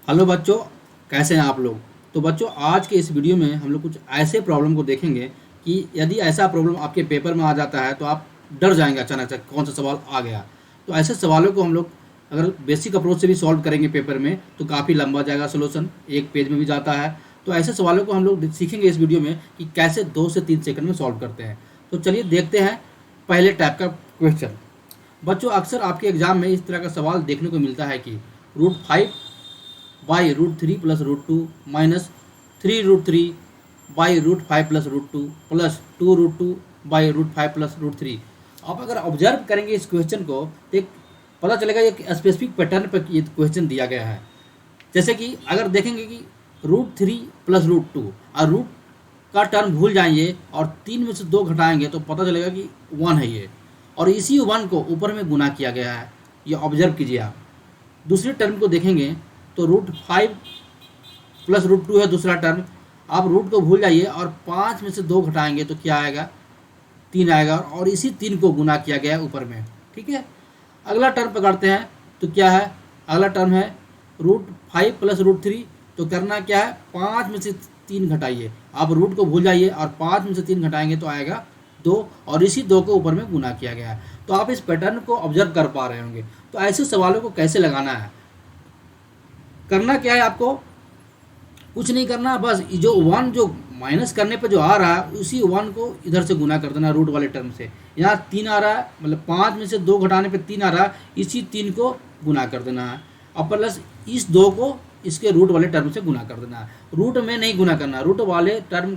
Hello बच्चों, कैसे हैं आप लोग। तो बच्चों, आज के इस वीडियो में हम लोग कुछ ऐसे प्रॉब्लम को देखेंगे कि यदि ऐसा प्रॉब्लम आपके पेपर में आ जाता है तो आप डर जाएंगे अचानक से कौन सा सवाल आ गया। तो ऐसे सवालों को हम लोग अगर बेसिक अप्रोच से भी सॉल्व करेंगे पेपर में तो काफ़ी लंबा जाएगा, सोल्यूशन एक पेज में भी जाता है। तो ऐसे सवालों को हम लोग सीखेंगे इस वीडियो में कि कैसे 2 से 3 सेकंड में सॉल्व करते हैं। तो चलिए देखते हैं पहले टाइप का क्वेश्चन। बच्चों, अक्सर आपके एग्जाम में इस तरह का सवाल देखने को मिलता है कि √5 by √3 plus √2 minus 3√3 by √5 plus √2 plus 2√2 by √5 plus √3। आप अगर ऑब्जर्व करेंगे इस क्वेश्चन को तो एक पता चलेगा एक स्पेसिफिक पैटर्न पर ये क्वेश्चन दिया गया है। जैसे कि अगर देखेंगे कि √3 प्लस √2 और रूट का टर्म भूल जाएंगे और 3 में से 2 घटाएंगे तो पता चलेगा कि 1 है ये, और इसी 1 को ऊपर में गुना किया गया है। ये ऑब्जर्व कीजिए आप। दूसरे टर्म को देखेंगे तो √5 प्लस √2 है दूसरा टर्म। आप रूट को भूल जाइए और 5 में से 2 घटाएंगे तो क्या आएगा, 3 आएगा, और इसी 3 को गुना किया गया है ऊपर में। ठीक है, अगला टर्म पकड़ते हैं तो क्या है, अगला टर्म है √5 प्लस √3। तो करना क्या है, 5 में से 3 घटाइए। आप रूट को भूल जाइए और 5 में से 3 घटाएंगे तो आएगा 2, और इसी 2 को ऊपर में गुना किया गया है। तो आप इस पैटर्न को ऑब्जर्व कर पा रहे होंगे। तो ऐसे सवालों को कैसे लगाना है, करना क्या है, आपको कुछ नहीं करना, बस जो 1 जो माइनस करने पे जो आ रहा है उसी 1 को इधर से गुना कर देना रूट वाले टर्म से। यहाँ 3 आ रहा है, मतलब 5 में से 2 घटाने पे 3 आ रहा है, इसी 3 को गुना कर देना है और प्लस इस 2 को इसके रूट वाले टर्म से गुना कर देना है। रूट में नहीं गुना करना, रूट वाले टर्म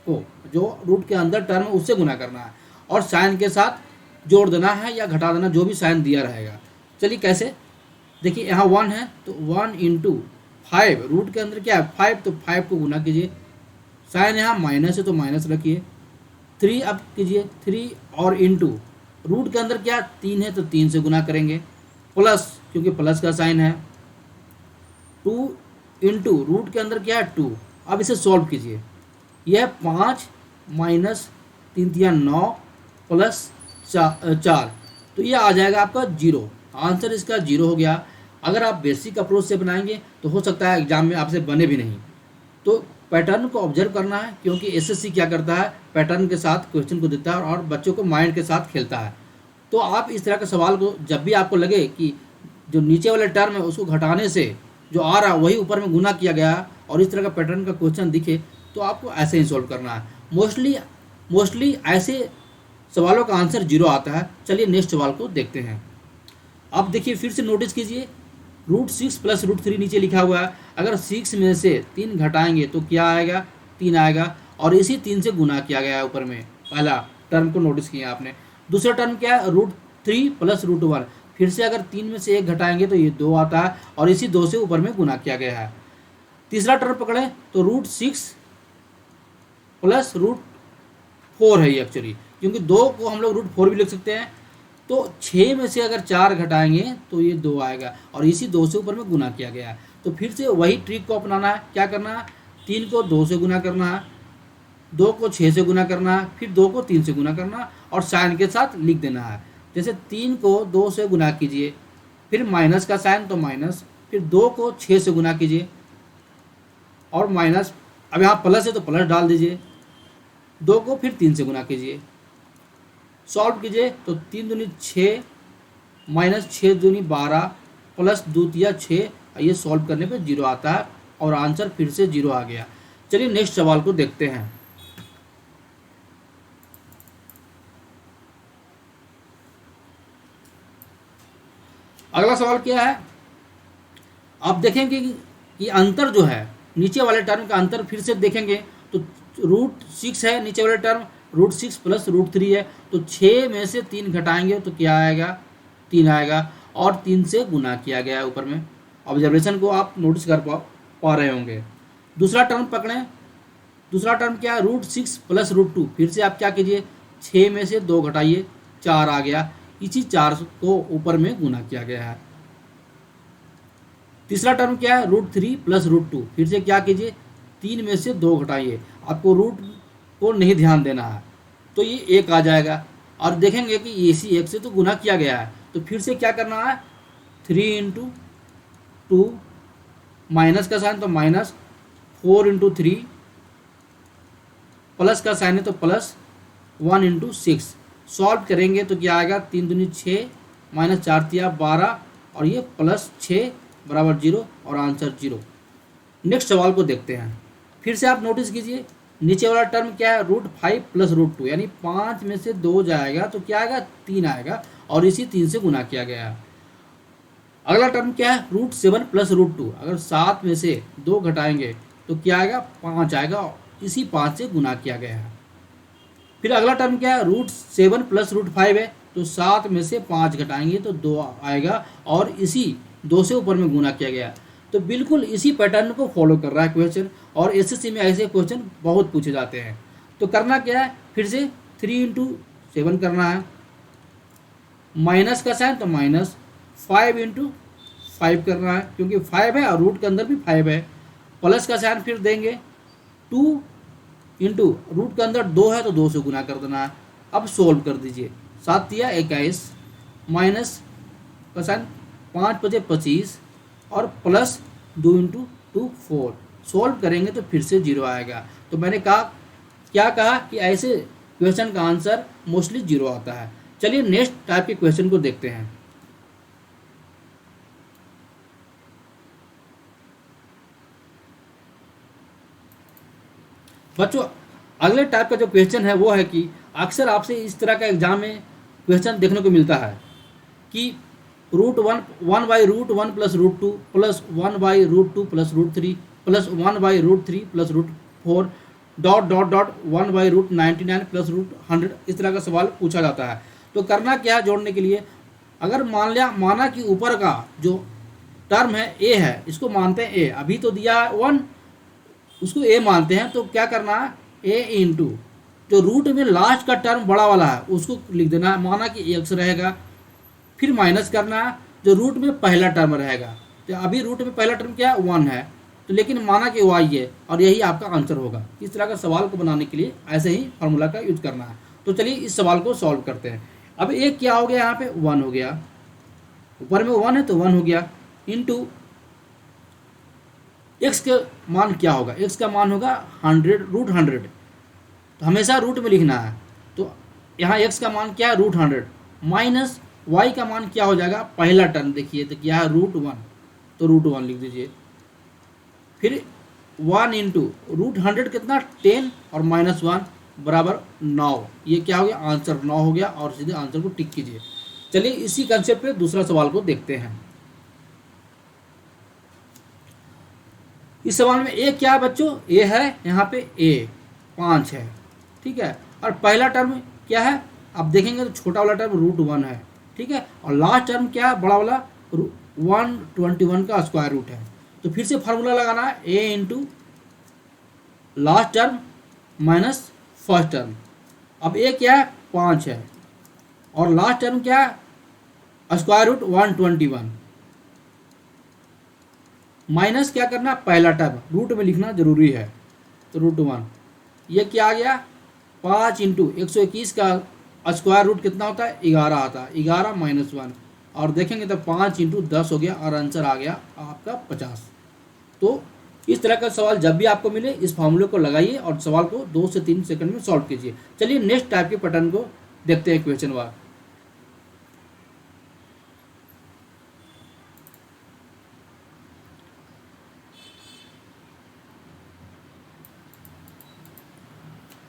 को जो रूट के अंदर टर्म है उससे गुना करना है और साइन के साथ जोड़ देना है या घटा देना, जो भी साइन दिया रहेगा। चलिए कैसे, देखिए यहाँ 1 है तो 1 इंटू 5, रूट के अंदर क्या है 5, तो 5 को गुना कीजिए। साइन यहाँ माइनस है तो माइनस रखिए। 3 अब कीजिए 3 और इंटू रूट के अंदर क्या 3 है तो 3 से गुना करेंगे, प्लस क्योंकि प्लस का साइन है। 2 इंटू रूट के अंदर क्या है 2। अब इसे सॉल्व कीजिए, यह 5 माइनस 3 तिया 9 प्लस 4, तो ये आ जाएगा आपका 0। आंसर इसका 0 हो गया। अगर आप बेसिक अप्रोच से बनाएंगे तो हो सकता है एग्जाम में आपसे बने भी नहीं। तो पैटर्न को ऑब्जर्व करना है, क्योंकि एसएससी क्या करता है, पैटर्न के साथ क्वेश्चन को देता है और बच्चों को माइंड के साथ खेलता है। तो आप इस तरह के सवाल को जब भी आपको लगे कि जो नीचे वाले टर्म है उसको घटाने से जो आ रहा है वही ऊपर में गुना किया गया और इस तरह का पैटर्न का क्वेश्चन दिखे तो आपको ऐसे ही सॉल्व करना है। मोस्टली ऐसे सवालों का आंसर 0 आता है। चलिए नेक्स्ट सवाल को देखते हैं। अब देखिए फिर से नोटिस कीजिए, √6 प्लस √3 नीचे लिखा हुआ है। अगर 6 में से 3 घटाएंगे तो क्या आएगा, 3 आएगा, और इसी 3 से गुना किया गया है ऊपर में। पहला टर्म को नोटिस किया आपने। दूसरा टर्म क्या है, √3 प्लस √1। फिर से अगर 3 में से 1 घटाएंगे तो ये 2 आता है और इसी 2 से ऊपर में गुना किया गया है। तीसरा टर्म पकड़ें तो √6 प्लस √4 है ये एक्चुअली, क्योंकि 2 को हम लोग √4 भी लिख सकते हैं। तो 6 में से अगर 4 घटाएंगे तो ये 2 आएगा और इसी 2 से ऊपर में गुना किया गया है। तो फिर से वही ट्रिक को अपनाना है। क्या करना है, 3 को 2 से गुना करना है, 2 को 6 से गुना करना है, फिर 2 को 3 से गुना करना है और साइन के साथ लिख देना है। जैसे 3 को 2 से गुना कीजिए, फिर माइनस का साइन तो माइनस, फिर 2 को 6 से गुना कीजिए और माइनस, अब यहाँ प्लस है तो प्लस डाल दीजिए। 2 को फिर 3 से गुना कीजिए, सॉल्व कीजिए तो 3 दूनी 6 माइनस 6 दूनी 12 प्लस 2 तिया 6। ये सॉल्व करने पे 0 आता है और आंसर फिर से 0 आ गया। चलिए नेक्स्ट सवाल को देखते हैं। अगला सवाल क्या है, आप देखेंगे कि अंतर जो है नीचे वाले टर्म का अंतर फिर से देखेंगे तो √6 है नीचे वाले टर्म, √6 प्लस √3 है, तो 6 में से 3 घटाएंगे तो क्या आएगा, 3 आएगा और 3 से गुना किया गया है ऊपर में। ऑब्जर्वेशन को आप नोटिस कर पा रहे होंगे। दूसरा टर्म पकड़ें, दूसरा टर्म क्या है, √6 प्लस √2। फिर से आप क्या कीजिए, 6 में से 2 घटाइए, 4 आ गया, इसी 4 को ऊपर में गुना किया गया है। तीसरा टर्म क्या है, √3 प्लस √2। फिर से क्या कीजिए, 3 में से 2 घटाइए, आपको रूट को नहीं ध्यान देना है, तो ये 1 आ जाएगा। और देखेंगे कि इसी 1 से तो गुना किया गया है, तो फिर से क्या करना है, 3 इंटू 2 माइनस का साइन तो माइनस 4 × 3, प्लस का साइन है तो प्लस 1 × 6। सॉल्व करेंगे तो क्या आएगा, 3 दूनी 6 माइनस 4 तिया 12 और ये प्लस 6 बराबर 0 और आंसर 0। नेक्स्ट सवाल को देखते हैं। फिर से आप नोटिस कीजिए, नीचे वाला टर्म क्या है, √5 + √2, यानी 5 में से 2 जाएगा तो क्या आएगा, 3 आएगा और इसी 3 से गुना किया गया है। अगला टर्म क्या है, √7 + √2, अगर 7 में से 2 घटाएंगे तो क्या आएगा, 5 आएगा और इसी 5 से गुना किया गया है। फिर अगला टर्म क्या है, √7 + √5 है, तो 7 में से 5 घटाएंगे तो 2 आएगा और इसी 2 से ऊपर में गुना किया गया। तो बिल्कुल इसी पैटर्न को फॉलो कर रहा है क्वेश्चन, और एसएससी में ऐसे क्वेश्चन बहुत पूछे जाते हैं। तो करना क्या है, फिर से 3 × 7 करना है, माइनस का साइन तो माइनस 5 × 5 करना है, क्योंकि 5 है और रूट के अंदर भी 5 है। प्लस का साइन फिर देंगे 2 × रूट के अंदर 2 है तो 2 से गुना कर देना है। अब सोल्व कर दीजिए, 7 × 21 माइनस का साइन 5 × 5 = 25 और प्लस 2 × 2 4। सोल्व करेंगे तो फिर से 0 आएगा। तो मैंने क्या कहा कि ऐसे क्वेश्चन का आंसर मोस्टली 0 आता है। चलिए नेक्स्ट टाइप के क्वेश्चन को देखते हैं। बच्चों अगले टाइप का जो क्वेश्चन है वो है कि अक्सर आपसे इस तरह का एग्जाम में क्वेश्चन देखने को मिलता है कि √1 1/√1 + √2 प्लस 1/√2 + √3 प्लस 1/√3 + √4 ... 1/√99 + √100, इस तरह का सवाल पूछा जाता है। तो करना क्या है जोड़ने के लिए, अगर माना कि ऊपर का जो टर्म है ए है, इसको मानते हैं ए, अभी तो दिया है 1, उसको ए मानते हैं, तो क्या करना है, ए × जो रूट में लास्ट का टर्म बड़ा वाला है उसको लिख देना है, माना कि x रहेगा, फिर माइनस करना है जो रूट में पहला टर्म रहेगा। तो अभी रूट में पहला टर्म क्या है, 1 है, तो लेकिन माना कि y है और यही आपका आंसर होगा। इस तरह का सवाल को बनाने के लिए ऐसे ही फार्मूला का यूज करना है। तो चलिए इस सवाल को सॉल्व करते हैं। अब एक क्या हो गया, यहाँ पे 1 हो गया, ऊपर में 1 है तो 1 हो गया, इंटू x का मान क्या होगा, x का मान होगा 100 √100, तो हमेशा रूट में लिखना है। तो यहाँ x का मान क्या है, √100 माइनस y का मान क्या हो जाएगा, पहला टर्म देखिए तो क्या है, √1, तो √1 लिख दीजिए। फिर 1 × √100 कितना, 10 और -1 बराबर 9, ये क्या हो गया, आंसर 9 हो गया और सीधे आंसर को टिक कीजिए। चलिए इसी कंसेप्ट पे दूसरा सवाल को देखते हैं। इस सवाल में ए क्या है बच्चों, ए है, यहाँ पे ए 5 है, ठीक है, और पहला टर्म क्या है, आप देखेंगे तो छोटा वाला टर्म √1 है, ठीक है, और लास्ट टर्म क्या है, बड़ा वाला 121 का स्क्वायर रूट है। तो फिर से फार्मूला लगाना है, ए × last term minus first term. अब ए क्या है, 5 है और लास्ट टर्म क्या है, स्क्वायर रूट 121, माइनस क्या करना, पहला टर्म रूट में लिखना जरूरी है, तो √1, ये क्या आ गया, 5 × 121 का स्क्वायर रूट कितना होता है, 11 आता है, 11 - 1, और देखेंगे तो 5 × 10 हो गया और आंसर आ गया आपका 50। तो इस तरह का सवाल जब भी आपको मिले इस फार्मूले को लगाइए और सवाल को 2 से 3 सेकंड में सॉल्व कीजिए। चलिए नेक्स्ट टाइप के पैटर्न को देखते हैं, क्वेश्चन वार।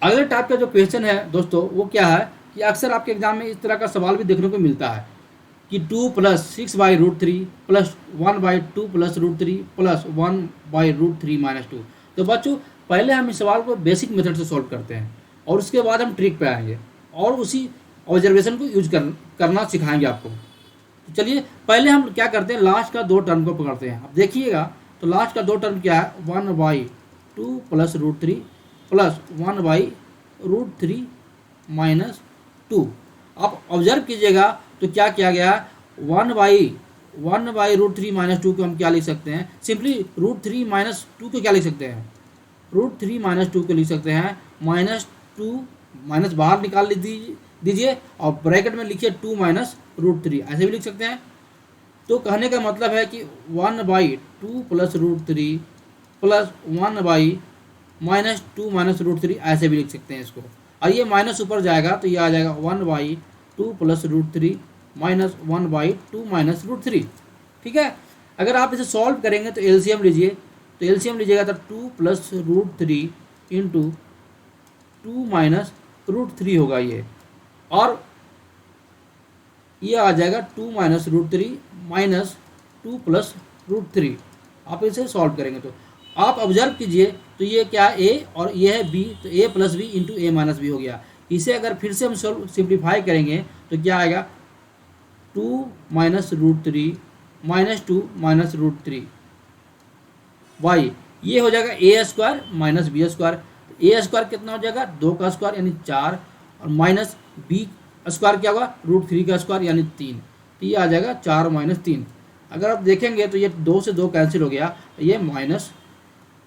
अगले टाइप का जो क्वेश्चन है दोस्तों वो क्या है कि अक्सर आपके एग्जाम में इस तरह का सवाल भी देखने को मिलता है कि 2 + 6/√3 प्लस 1/2 + √3 प्लस 1/√3 - 2। तो बच्चों पहले हम इस सवाल को बेसिक मेथड से सॉल्व करते हैं और उसके बाद हम ट्रिक पे आएंगे और उसी ऑब्जर्वेशन को यूज करना सिखाएंगे आपको। तो चलिए पहले हम क्या करते हैं, लास्ट का 2 टर्म को पकड़ते हैं। अब देखिएगा तो लास्ट का 2 टर्म क्या है, 1/2 + √3 प्लस 1/√3 - 2। आप ऑब्जर्व कीजिएगा तो क्या किया गया, 1/√3 - 2 को हम क्या लिख सकते हैं, सिंपली √3 - 2 को क्या लिख सकते हैं, √3 - 2 को लिख सकते हैं -2, माइनस बाहर निकाल दीजिए और ब्रैकेट में लिखिए 2 - √3, ऐसे भी लिख सकते हैं। तो कहने का मतलब है कि 1/2 plus root three plus 1/-2 minus root three, ऐसे भी लिख सकते हैं इसको। और ये माइनस ऊपर जाएगा तो ये आ जाएगा 1/2 plus root three minus 1/2 minus root three. ठीक है, अगर आप इसे सॉल्व करेंगे तो एलसीएम लीजिए, तो एलसीएम लीजिएगा तो 2 plus root three into 2 minus root three होगा ये, और ये आ जाएगा 2 minus root three minus 2 plus root three. आप इसे सॉल्व करेंगे तो आप ऑब्जर्व कीजिए, तो ये क्या ए और ये है बी, तो ए प्लस बी इंटू ए माइनस बी हो गया। इसे अगर फिर से हम सिंप्लीफाई करेंगे तो क्या आएगा, 2 minus root three minus 2 minus root three Y, ये हो जाएगा A square minus B square. A square कितना हो जाएगा, 2 का स्क्वायर यानी 4, और माइनस बी स्क्वायर क्या होगा, रूट थ्री का स्क्वायर यानी 3, तो ये आ जाएगा 4 माइनस 3। अगर आप देखेंगे तो ये 2 से 2 कैंसिल हो गया, ये माइनस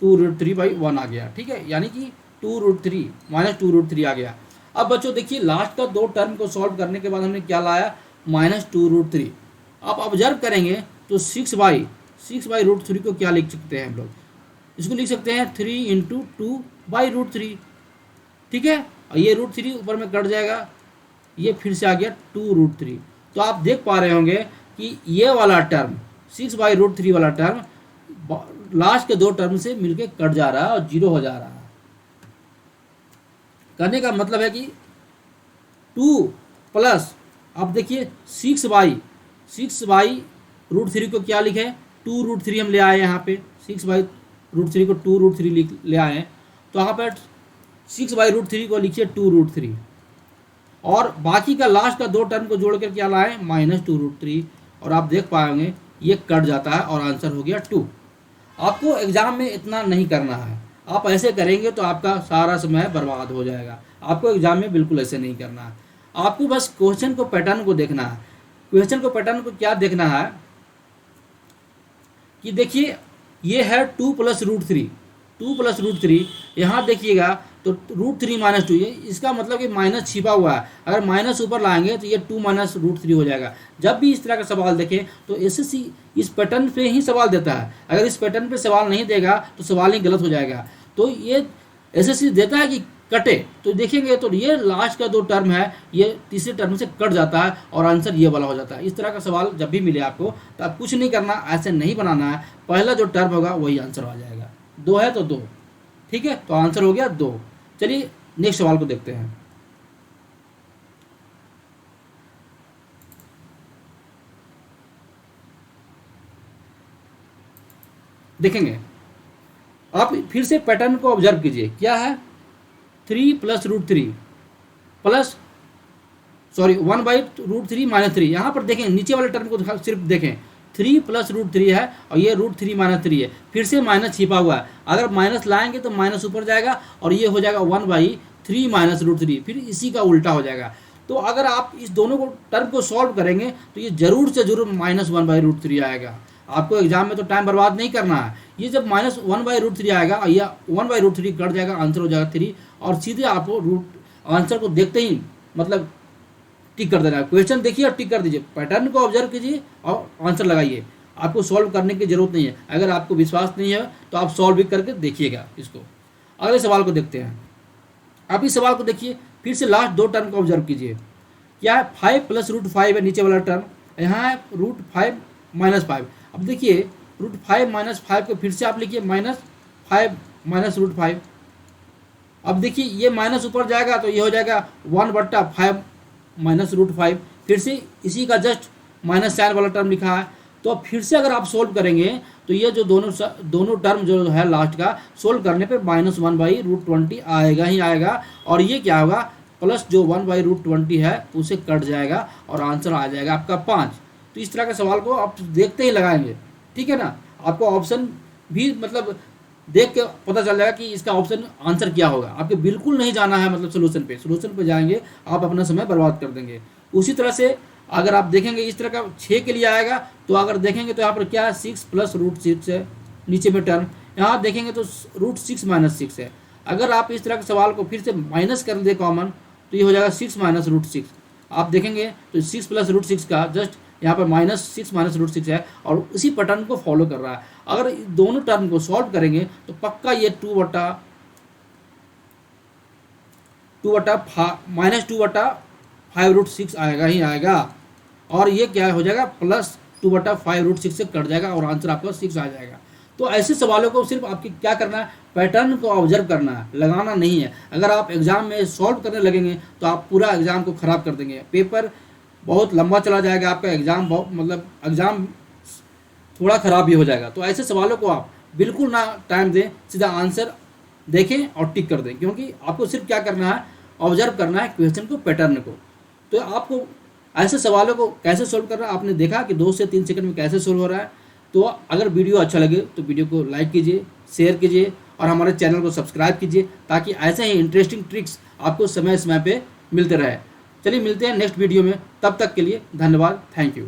2√3/1 आ गया। ठीक है, यानी कि 2√3 माइनस 2√3 आ गया। अब बच्चों देखिए, लास्ट का दो टर्म को सॉल्व करने के बाद हमने क्या लाया, माइनस 2√3। आप ऑब्जर्व करेंगे तो 6/√3 को क्या लिख सकते हैं हम लोग, इसको लिख सकते हैं 3 इंटू 2/√3। ठीक है, और ये √3 ऊपर में कट जाएगा, ये फिर से आ गया 2√3। तो आप देख पा रहे होंगे कि ये वाला टर्म 6/√3 वाला टर्म लास्ट के दो टर्म से मिलके कट जा रहा है और जीरो हो जा रहा है। करने का मतलब है कि 2 प्लस, आप देखिए 6/√3 को क्या लिखे, 2√3 हम ले आए यहाँ पे, 6/√3 को 2√3 ले आए हैं, तो यहाँ पर 6/√3 को लिखिए 2√3, और बाकी का लास्ट का दो टर्म को जोड़ कर क्या लाए, माइनस 2√3, और आप देख पाएंगे ये कट जाता है और आंसर हो गया 2। आपको एग्जाम में इतना नहीं करना है, आप ऐसे करेंगे तो आपका सारा समय बर्बाद हो जाएगा। आपको एग्जाम में बिल्कुल ऐसे नहीं करना है, आपको बस क्वेश्चन को पैटर्न को देखना है। क्वेश्चन को पैटर्न को क्या देखना है कि देखिए, ये है 2 प्लस √3, यहाँ देखिएगा तो √3 माइनस 2, ये इसका मतलब कि माइनस छिपा हुआ है। अगर माइनस ऊपर लाएंगे तो ये 2 माइनस √3 हो जाएगा। जब भी इस तरह का सवाल देखें तो एसएससी इस पैटर्न पे ही सवाल देता है, अगर इस पैटर्न पे सवाल नहीं देगा तो सवाल ही गलत हो जाएगा। तो ये एसएससी देता है कि कटे, तो देखेंगे तो ये लास्ट का दो टर्म है, ये तीसरे टर्म से कट जाता है और आंसर ये वाला हो जाता है। इस तरह का सवाल जब भी मिले आपको तो आप कुछ नहीं करना, ऐसे नहीं बनाना है, पहला जो टर्म होगा वही आंसर आ जाएगा। 2 है तो 2, ठीक है, तो आंसर हो गया 2। चलिए नेक्स्ट सवाल को देखते हैं। देखेंगे, आप फिर से पैटर्न को ऑब्जर्व कीजिए, क्या है, 3 प्लस √3 प्लस 1/√3 माइनस 3। यहाँ पर देखें नीचे वाले टर्म को सिर्फ देखें, 3 प्लस √3 है और ये √3 माइनस 3 है, फिर से माइनस छिपा हुआ है। अगर माइनस लाएंगे तो माइनस ऊपर जाएगा और ये हो जाएगा 1/3 माइनस √3, फिर इसी का उल्टा हो जाएगा। तो अगर आप इस दोनों को टर्म को सॉल्व करेंगे तो ये जरूर से जरूर माइनस 1/√3 आएगा। आपको एग्जाम में तो टाइम बर्बाद नहीं करना है। ये जब माइनस 1/√3 आएगा या 1/√3 कट जाएगा, आंसर हो जाएगा 3, और सीधे आपको आंसर को देखते ही मतलब टिक कर देना है। क्वेश्चन देखिए और टिक कर दीजिए, पैटर्न को ऑब्जर्व कीजिए और आंसर लगाइए। आपको सॉल्व करने की जरूरत नहीं है। अगर आपको विश्वास नहीं है तो आप सॉल्व भी करके देखिएगा इसको। अगले सवाल को देखते हैं। आप इस सवाल को देखिए, फिर से लास्ट दो टर्म को ऑब्जर्व कीजिए। क्या है, 5 प्लस √5 है नीचे वाला टर्म, यहाँ है √5 माइनस 5। अब देखिए √5 माइनस 5 को फिर से आप लिखिए -5 माइनस √5। अब देखिए ये माइनस ऊपर जाएगा तो ये हो जाएगा 1/5 माइनस √5, फिर से इसी का जस्ट माइनस साइन वाला टर्म लिखा है। तो अब फिर से अगर आप सोल्व करेंगे तो ये जो दोनों टर्म जो है लास्ट का सोल्व करने पे -1/√20 आएगा ही आएगा, और ये क्या होगा, प्लस जो 1/√20 है उसे कट जाएगा और आंसर आ जाएगा आपका 5। तो इस तरह के सवाल को आप देखते ही लगाएंगे, ठीक है ना। आपको ऑप्शन भी मतलब देख के पता चल जाएगा कि इसका ऑप्शन आंसर क्या होगा। आपके बिल्कुल नहीं जाना है मतलब सोल्यूशन पे जाएंगे आप अपना समय बर्बाद कर देंगे। उसी तरह से अगर आप देखेंगे इस तरह का 6 के लिए आएगा, तो अगर देखेंगे तो यहाँ पर क्या है, 6 प्लस √6 है नीचे में टर्म, यहाँ देखेंगे तो √6 माइनस 6 है। अगर आप इस तरह के सवाल को फिर से माइनस कर दे कॉमन, तो ये हो जाएगा 6 माइनस √6। आप देखेंगे तो 6 प्लस √6 का जस्ट यहाँ पर -6 -√6 है और उसी पैटर्न को फॉलो कर रहा है। अगर दोनों टर्म को सॉल्व करेंगे तो पक्का ये 2/5√6 आएगा ही आएगा, और ये क्या हो जाएगा +2/5√6 से कट जाएगा और आंसर आपका 6 आ जाएगा। तो ऐसे सवालों को सिर्फ आपकी क्या करना है, पैटर्न को ऑब्जर्व करना है, लगाना नहीं है। अगर आप एग्जाम में सॉल्व करने लगेंगे तो आप पूरा एग्जाम को ख़राब कर देंगे, पेपर बहुत लंबा चला जाएगा, आपका एग्जाम बहुत मतलब एग्जाम थोड़ा ख़राब भी हो जाएगा। तो ऐसे सवालों को आप बिल्कुल ना टाइम दें, सीधा आंसर देखें और टिक कर दें, क्योंकि आपको सिर्फ क्या करना है, ऑब्जर्व करना है क्वेश्चन को, पैटर्न को। तो आपको ऐसे सवालों को कैसे सोल्व करना है, आपने देखा कि 2 से 3 सेकंड में कैसे सोल्व हो रहा है। तो अगर वीडियो अच्छा लगे तो वीडियो को लाइक कीजिए, शेयर कीजिए और हमारे चैनल को सब्सक्राइब कीजिए, ताकि ऐसे ही इंटरेस्टिंग ट्रिक्स आपको समय समय पे मिलते रहे। चलिए मिलते हैं नेक्स्ट वीडियो में, तब तक के लिए धन्यवाद, थैंक यू।